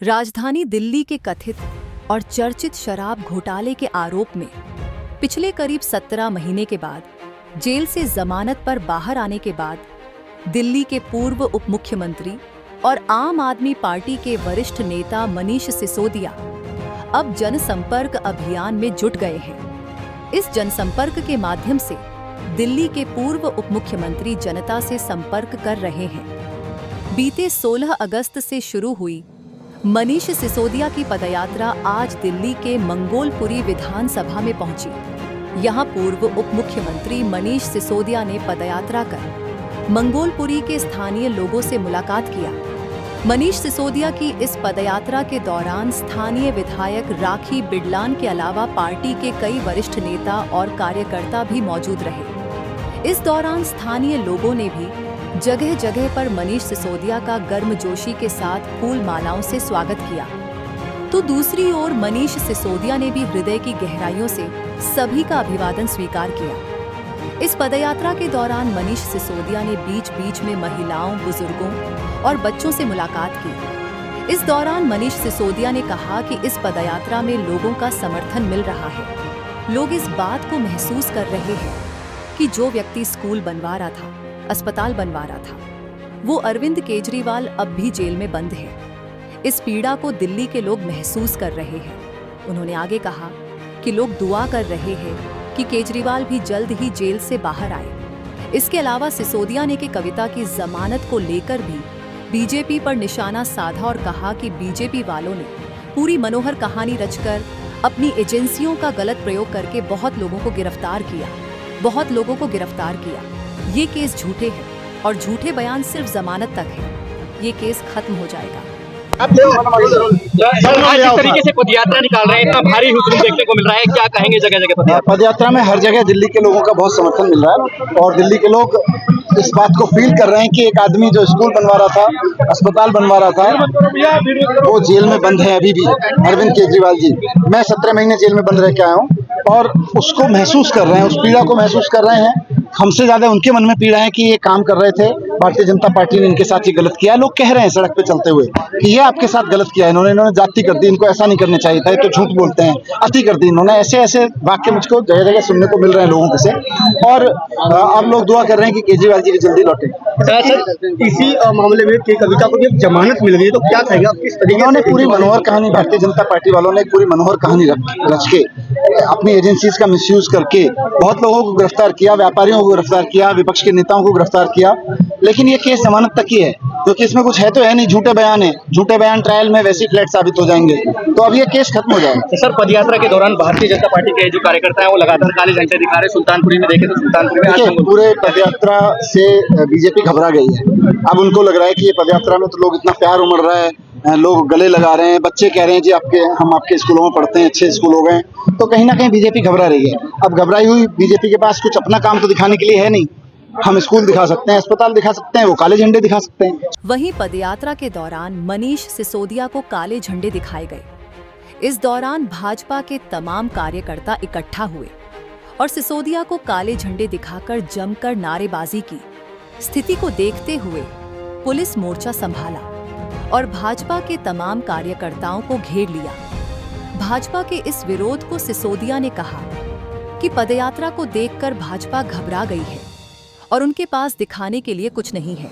राजधानी दिल्ली के कथित और चर्चित शराब घोटाले के आरोप में पिछले करीब 17 महीने के बाद जेल से जमानत पर बाहर आने के बाद दिल्ली के पूर्व उप मुख्यमंत्री और आम आदमी पार्टी के वरिष्ठ नेता मनीष सिसोदिया अब जनसंपर्क अभियान में जुट गए हैं। इस जनसंपर्क के माध्यम से दिल्ली के पूर्व उप मुख्यमंत्री जनता से संपर्क कर रहे हैं। बीते 16 अगस्त से शुरू हुई मनीष सिसोदिया की पदयात्रा आज दिल्ली के मंगोलपुरी विधानसभा में पहुंची। यहां पूर्व उप मुख्यमंत्री मनीष सिसोदिया ने पदयात्रा कर मंगोलपुरी के स्थानीय लोगों से मुलाकात किया। मनीष सिसोदिया की इस पदयात्रा के दौरान स्थानीय विधायक राखी बिडलान के अलावा पार्टी के कई वरिष्ठ नेता और कार्यकर्ता भी मौजूद रहे। इस दौरान स्थानीय लोगों ने भी जगह जगह पर मनीष सिसोदिया का गर्मजोशी के साथ फूल मालाओं से स्वागत किया, तो दूसरी ओर मनीष सिसोदिया ने भी हृदय की गहराइयों से सभी का अभिवादन स्वीकार किया। इस पदयात्रा के दौरान मनीष सिसोदिया ने बीच बीच में महिलाओं, बुजुर्गों और बच्चों से मुलाकात की। इस दौरान मनीष सिसोदिया ने कहा कि इस पदयात्रा में लोगों का समर्थन मिल रहा है। लोग इस बात को महसूस कर रहे हैं कि जो व्यक्ति स्कूल बनवा रहा था, अस्पताल बनवा रहा था, वो अरविंद केजरीवाल अब भी जेल में बंद है। इस पीड़ा को दिल्ली के लोग महसूस कर रहे हैं। उन्होंने आगे कहा कि लोग दुआ कर रहे हैं कि केजरीवाल भी जल्द ही जेल से बाहर आए। इसके अलावा सिसोदिया ने कविता की जमानत को लेकर भी बीजेपी पर निशाना साधा और कहा कि बीजेपी वालों ने पूरी मनोहर कहानी रचकर अपनी एजेंसियों का गलत प्रयोग करके बहुत लोगों को गिरफ्तार किया। ये केस झूठे हैं और झूठे बयान सिर्फ जमानत तक है। ये केस खत्म हो जाएगा। आप जिस तरीके से पदयात्रा निकाल रहे हैं, इतना भारी हुजूम देखने को मिल रहा है, क्या कहेंगे? जगह जगह पदयात्रा में हर जगह दिल्ली के लोगों का बहुत समर्थन मिल रहा है और दिल्ली के लोग इस बात को फील कर रहे हैं कि एक आदमी जो स्कूल बनवा रहा था, अस्पताल बनवा रहा था, वो जेल में बंद है अभी भी। अरविंद केजरीवाल जी, मैं 17 महीने जेल में बंद रह के आया हूँ और उसको महसूस कर रहे हैं, उस पीड़ा को महसूस कर रहे हैं। हमसे ज्यादा उनके मन में पीड़ा है कि ये काम कर रहे थे, भारतीय जनता पार्टी ने इनके साथ ये गलत किया। लोग कह रहे हैं सड़क पे चलते हुए कि ये आपके साथ गलत किया, इन्होंने जाति कर दी, इनको ऐसा नहीं करना चाहिए था, ये तो झूठ बोलते हैं, अति कर दी इन्होंने। ऐसे वाक्य मुझको जगह जगह सुनने को मिल रहे हैं लोगों से और अब लोग दुआ कर रहे हैं कि केजरीवाल जी जल्दी लौटे। सर, इसी मामले में कविता को भी जमानत मिल गई, तो क्या कहेंगे आप? किस तरीके उन्होंने पूरी मनोहर कहानी, भारतीय जनता पार्टी वालों ने पूरी मनोहर कहानी रच के अपनी एजेंसीज का मिसयूज करके बहुत लोगों को गिरफ्तार किया, व्यापारियों को गिरफ्तार किया, विपक्ष के नेताओं को गिरफ्तार किया, लेकिन ये केस जमानत तक ही है क्योंकि इसमें कुछ है तो है नहीं, झूठे बयान है। झूठे बयान ट्रायल में वैसे ही फ्लैट साबित हो जाएंगे, तो अब ये केस खत्म हो जाएगा। सर, पदयात्रा के दौरान भारतीय जनता पार्टी के जो कार्यकर्ता है वो लगातार काले झंडे दिखा रहे। सुल्तानपुरी में देखे तो सुल्तानपुरी में पूरे पदयात्रा से बीजेपी घबरा गई है। अब उनको लग रहा है कि ये पदयात्रा में तो लोग इतना प्यार उमड़ रहा है, लोग गले लगा रहे हैं, बच्चे कह रहे हैं जी हम आपके स्कूलों में पढ़ते हैं, अच्छे स्कूल हो गए, तो कहीं ना कहीं बीजेपी घबरा रही है। अब घबराई हुई बीजेपी के पास कुछ अपना काम तो दिखाने के लिए है नहीं। हम स्कूल दिखा सकते हैं, अस्पताल दिखा सकते हैं, वो काले झंडे दिखा सकते हैं। वहीं पदयात्रा के दौरान मनीष सिसोदिया को काले झंडे दिखाए गए। इस दौरान भाजपा के तमाम कार्यकर्ता इकट्ठा हुए और सिसोदिया को काले झंडे दिखाकर जमकर नारेबाजी की। स्थिति को देखते हुए पुलिस मोर्चा संभाला और भाजपा के तमाम कार्यकर्ताओं को घेर लिया। भाजपा के इस विरोध को सिसोदिया ने कहा कि पदयात्रा को देखकर भाजपा घबरा गई है और उनके पास दिखाने के लिए कुछ नहीं है।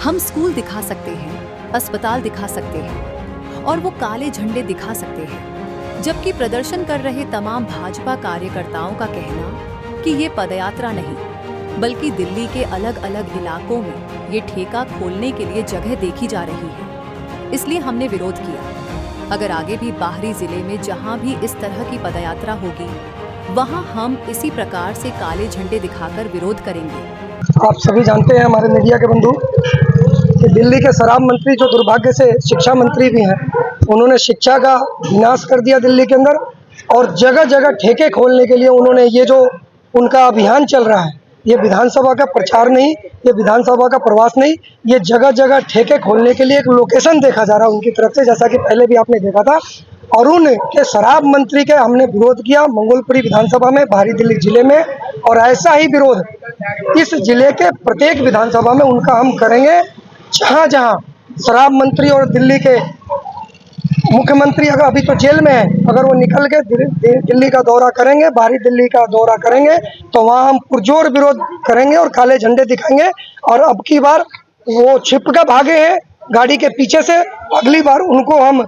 हम स्कूल दिखा सकते हैं, अस्पताल दिखा सकते हैं और वो काले झंडे दिखा सकते हैं, जबकि प्रदर्शन कर रहे तमाम भाजपा कार्यकर्ताओं का कहना कि ये पदयात्रा नहीं बल्कि दिल्ली के अलग अलग इलाकों में ये ठेका खोलने के लिए जगह देखी जा रही है, इसलिए हमने विरोध किया। अगर आगे भी बाहरी जिले में जहां भी इस तरह की पदयात्रा होगी, वहां हम इसी प्रकार से काले झंडे दिखाकर विरोध करेंगे। आप सभी जानते हैं, हमारे मीडिया के बंधु, कि दिल्ली के शराब मंत्री जो दुर्भाग्य से शिक्षा मंत्री भी हैं, उन्होंने शिक्षा का विनाश कर दिया दिल्ली के अंदर और जगह जगह ठेके खोलने के लिए उन्होंने ये जो उनका अभियान चल रहा है, ये विधानसभा का प्रचार नहीं, ये विधानसभा का प्रवास नहीं, ये जगह जगह ठेके खोलने के लिए एक लोकेशन देखा जा रहा है उनकी तरफ से। जैसा कि पहले भी आपने देखा था, अरुण के शराब मंत्री के हमने विरोध किया मंगोलपुरी विधानसभा में, बाहरी दिल्ली जिले में, और ऐसा ही विरोध इस जिले के प्रत्येक विधानसभा में उनका हम करेंगे। जहां जहां शराब मंत्री और दिल्ली के मुख्यमंत्री अगर अभी तो जेल में है, अगर वो निकल के दिल्ली का दौरा करेंगे, बाहरी दिल्ली का दौरा करेंगे, तो वहाँ हम पुरजोर विरोध करेंगे और काले झंडे दिखाएंगे। और अब की बार वो छिप कर भागे हैं गाड़ी के पीछे से, अगली बार उनको हम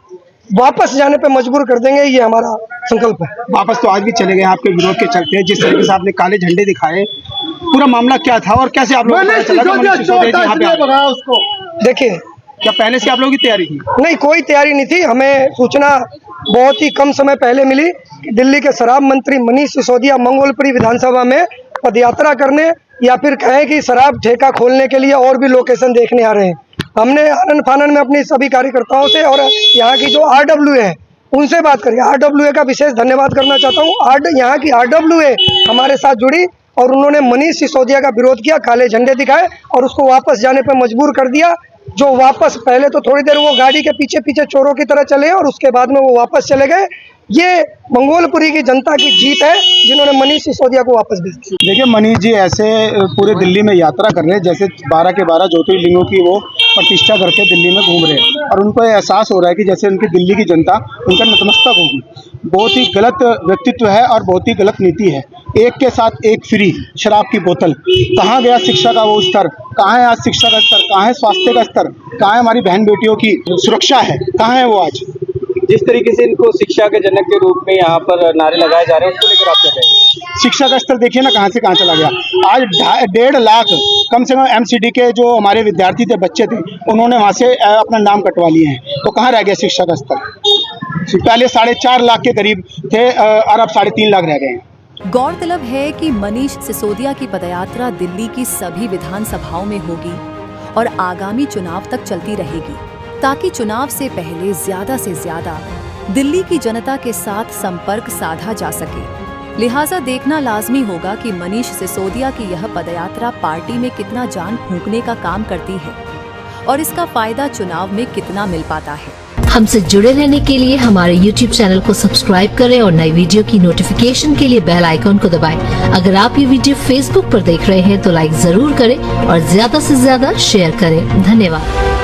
वापस जाने पे मजबूर कर देंगे, ये हमारा संकल्प है। वापस तो आज भी चले गए आपके विरोध के चलते, जिस तरीके से आपने काले झंडे दिखाए, पूरा मामला क्या था और कैसे आप लोग उसको देखिए, क्या पहले से आप लोगों की तैयारी थी? नहीं, कोई तैयारी नहीं थी। हमें सूचना बहुत ही कम समय पहले मिली कि दिल्ली के शराब मंत्री मनीष सिसोदिया मंगोलपुरी विधानसभा में पदयात्रा करने या फिर कहें कि शराब ठेका खोलने के लिए और भी लोकेशन देखने आ रहे हैं। हमने आनन फानन में अपनी सभी कार्यकर्ताओं से और यहाँ की जो RWA है उनसे बात करी। RWA का विशेष धन्यवाद करना चाहता हूँ। यहाँ की RWA हमारे साथ जुड़ी और उन्होंने मनीष सिसोदिया का विरोध किया, काले झंडे दिखाए और उसको वापस जाने पर मजबूर कर दिया। जो वापस, पहले तो थोड़ी देर वो गाड़ी के पीछे पीछे चोरों की तरह चले और उसके बाद में वो वापस चले गए। ये मंगोलपुरी की जनता की जीत है जिन्होंने मनीष सिसोदिया को वापस भेज दिया। देखिए, मनीष जी ऐसे पूरे दिल्ली में यात्रा कर रहे हैं जैसे 12 के 12 ज्योतिर्लिंगों की वो प्रतिष्ठा करके दिल्ली में घूम रहे हैं और उनको एहसास हो रहा है कि जैसे उनकी दिल्ली की जनता उनका नतमस्तक होगी। बहुत ही गलत व्यक्तित्व है और बहुत ही गलत नीति है। एक के साथ एक फ्री शराब की बोतल। कहाँ गया शिक्षा का वो स्तर? कहाँ है आज शिक्षा का स्तर? कहाँ है स्वास्थ्य का स्तर? कहाँ है हमारी बहन बेटियों की सुरक्षा है? कहाँ है वो आज? जिस तरीके से इनको शिक्षा के जनक के रूप में यहाँ पर नारे लगाए जा रहे हैं, उसको लेकर आप क्या कहेंगे? शिक्षा का स्तर देखिए ना कहाँ से कहाँ चला गया। आज 1.5 लाख कम से कम MCD के जो हमारे विद्यार्थी थे, बच्चे थे, उन्होंने वहाँ से अपना नाम कटवा लिए हैं। तो कहाँ रह गया शिक्षा का स्तर? पहले 4.5 लाख के करीब थे और अब 3.5 लाख रह गए हैं। गौरतलब है कि मनीष सिसोदिया की पदयात्रा दिल्ली की सभी विधानसभाओं में होगी और आगामी चुनाव तक चलती रहेगी, ताकि चुनाव से पहले ज्यादा से ज्यादा दिल्ली की जनता के साथ संपर्क साधा जा सके। लिहाजा देखना लाजमी होगा कि मनीष सिसोदिया की यह पदयात्रा पार्टी में कितना जान फूंकने का काम करती है और इसका फायदा चुनाव में कितना मिल पाता है। हमसे जुड़े रहने के लिए हमारे YouTube चैनल को सब्सक्राइब करें और नई वीडियो की नोटिफिकेशन के लिए बेल आइकॉन को दबाएं। अगर आप ये वीडियो Facebook पर देख रहे हैं तो लाइक जरूर करें और ज्यादा से ज्यादा शेयर करें। धन्यवाद।